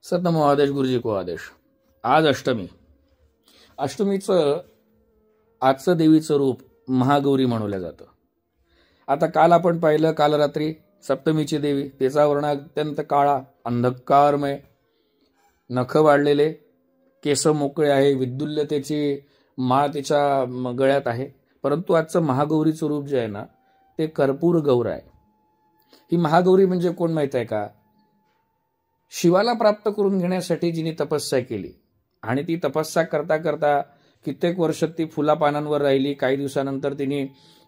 सतनमो आदेश गुरुजी को आदेश। आज अष्टमी। अष्टमीचं आजचं देवीचं रूप महागौरी म्हणवलं जातं। आता काल आपण पाहिलं, काल रात्री सप्तमीची देवी, तिचा वर्ण अत्यंत काळा अंधकारमय, नख वाढलेले, केस मोकळे आहे, विद्युल्यतेची माळ तिच्या गळ्यात आहे। परंतु आजचं महागौरीचं रूप जे आहे ना, ते कर्पूर गौर आहे। ही महागौरी म्हणजे कोण माहित आहे का? शिवाला प्राप्त करून घेण्यासाठी जिने तपस्या केली आणि ती तपस्या करता करता कित्येक वर्ष ती फुला पानांवर राहिली। काही दिवसानंतर तिने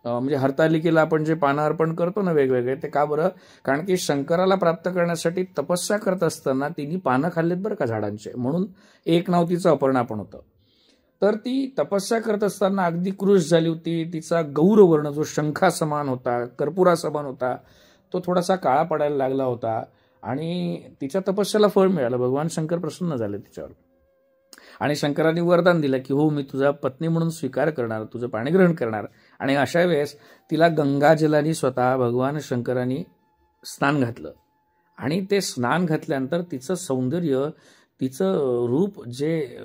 म्हणजे हरतालिकेला आपण जे पानं अर्पण करतो ना वेगवेगळे, ते का बरं? कारण की शंकराला प्राप्त करण्यासाठी तपस्या करत असताना तिने पानं खाल्लेत बरं का झाडांचे, म्हणून एक नाव तिचं अपर्णा पण होतं। तर ती तपस्या करत असताना अगदी क्रुश झाली होती। तिचा गौरवर्ण जो शंखा समान होता, कर्पुरा समान होता, तो थोडासा काळा पडायला लागला होता आणि तिच्या तपस्याला फळ मिळालं। भगवान शंकर प्रसन्न झाले तिच्यावर आणि शंकरांनी वरदान दिलं की हो, मी तुझा पत्नी म्हणून स्वीकार करणार, तुझं पाणीग्रहण करणार। आणि अशा वेळेस तिला गंगाजलाने स्वतः भगवान शंकरांनी स्नान घातलं आणि ते स्नान घातल्यानंतर तिचं सौंदर्य, तिचं रूप जे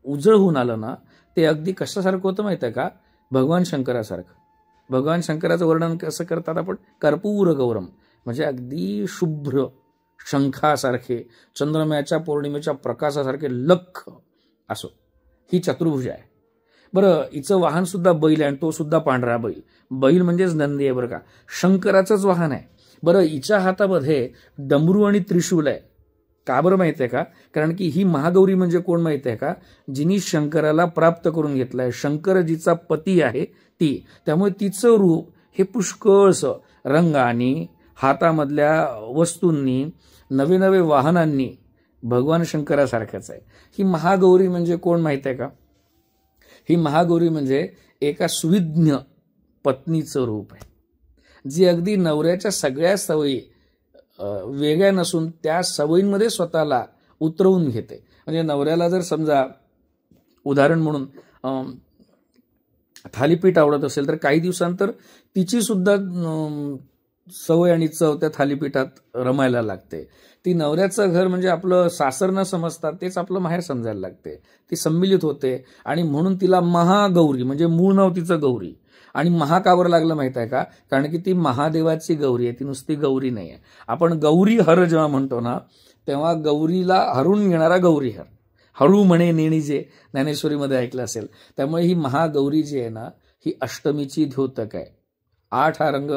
उजळ होऊन आलं ना, ते अगदी कशासारखं होतं माहिती आहे का? भगवान शंकरासारखं। भगवान शंकराचं वर्णन कसं करतात आपण? कर्पूर गौरम, म्हणजे अगदी शुभ्र शंखासारखे, चंद्रम्याच्या पौर्णिमेच्या प्रकाशासारखे लख असो ही चतुर्भुज आहे। बरं, हिचं वाहन सुद्धा बैल आहे आणि तो सुद्धा पांढरा बैल। बैल म्हणजेच नंदी आहे बरं का, शंकराचंच वाहन आहे। बरं, हिच्या हातामध्ये डमरू आणि त्रिशूल आहे। का बरं माहिती आहे का? कारण की ही महागौरी म्हणजे कोण माहिती आहे का? जिनी शंकराला प्राप्त करून घेतलाय, शंकर जिचा पती आहे ती। त्यामुळे तिचं रूप हे पुष्कळसं रंगानी, हातामधल्या वस्तूंनी, नवे नवे वाहनांनी भगवान शंकरासारखंच आहे। ही महागौरी म्हणजे कोण माहिती आहे का? ही महागौरी म्हणजे एका सुविज्ञ पत्नीचं रूप आहे, जी अगदी नवऱ्याच्या सगळ्या सवयी वेगळ्या नसून त्या सवयींमध्ये स्वतःला उतरवून घेते। म्हणजे नवऱ्याला जर समजा उदाहरण म्हणून थालीपीठ आवडत असेल तर काही दिवसांतर तिची सुद्धा सवय आणि चव त्या थालीपीठात रमायला लागते। ती नवऱ्याचं घर म्हणजे आपलं सासर न समजता तेच आपलं माहेर समजायला लागते, ती सम्मिलित होते। आणि म्हणून तिला महागौरी, म्हणजे मूळ नाव तिचं गौरी। आणि महा का बरं लागलं माहित आहे का? कारण की ती महादेवाची गौरी आहे, ती नुसती गौरी नाही आहे। आपण गौरी हर जेव्हा म्हणतो ना, तेव्हा गौरीला हरून घेणारा गौरीहर, हरू म्हणे नेणी, जे ज्ञानेश्वरीमध्ये ऐकलं असेल। त्यामुळे ही महागौरी जी आहे ना, ही अष्टमीची द्योतक आहे। 8 हा रंग,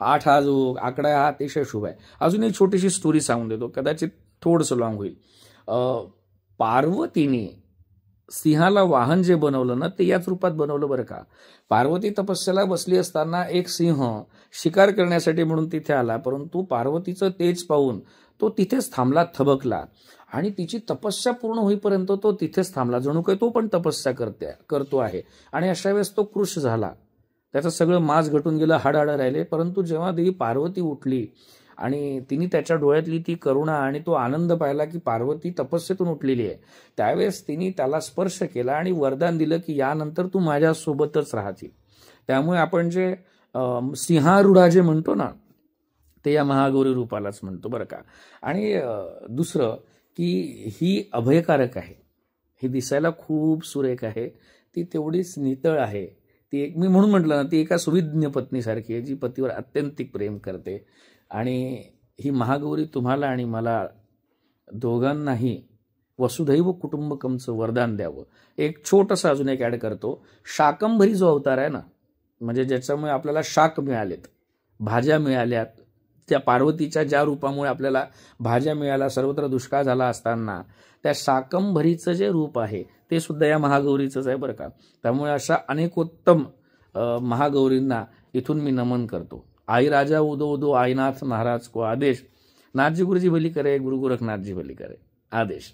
8 हा जो आकडा आहे हा अतिशय शुभ आहे। अजून एक छोटीशी स्टोरी सांगून देतो, कदाचित थोडंसं लॉंग होईल। पार्वतीने सिंहाला वाहन जे बनवलं ना, ते याच रूपात बनवलं बरं का। पार्वती तपस्याला बसली असताना एक सिंह शिकार करण्यासाठी म्हणून तिथे आला, परंतु पार्वतीचं तेज पाहून तो तिथेच थांबला, थबकला आणि तिची तपस्या पूर्ण होईपर्यंत तो तिथेच थांबला, जणू काही तो पण तपस्या करतो आहे। आणि अशा वेळेस तो क्रुश झाला, त्याचं सगळं मांस घटून गेलं, हाडाडं राहिले। परंतु जेव्हा देवी पार्वती उठली आणि तिने त्याच्या डोळ्यातली ती करुणा आणि तो आनंद पाहिला की पार्वती तपस्येतून उठलेली आहे, त्यावेळेस तिने त्याला स्पर्श केला आणि वरदान दिलं की यानंतर तू माझ्यासोबतच राहतील। त्यामुळे आपण जे सिंहारूढा जे म्हणतो ना, ते या महागौरी रूपालाच म्हणतो बरं का। आणि दुसरं की ही अभयकारक आहे, ही दिसायला खूप सुरेख आहे, ती तेवढीच नितळ आहे। ती एक, मी म्हणून म्हटलं ना, ती एका सुविज्ञ पत्नीसारखी आहे, जी पतीवर अत्यंतिक प्रेम करते। आणि ही महागौरी तुम्हाला आणि मला दोघांनाही वसुधैव कुटुंबकमचं वरदान द्यावं। एक छोटंसं अजून एक ॲड करतो, शाकंभरी जो अवतार आहे ना, म्हणजे ज्याच्यामुळे आपल्याला शाक मिळालेत, भाज्या मिळाल्यात, त्या पार्वतीच्या ज्या रूपामुळे आपल्याला भाज्या मिळाल्या, सर्वत्र दुष्काळ झाला असताना त्या शाकंभरीचं जे रूप आहे ते सुद्धा या महागौरीचंच आहे बरं का। त्यामुळे अशा अनेकोत्तम महागौरींना इथून मी नमन करतो। आई राजा उदो उदो, आईनाथ महाराज को आदेश। नाथजी गुरुजी भली करे, गुरु गोरखनाथ जी भली करे, आदेश।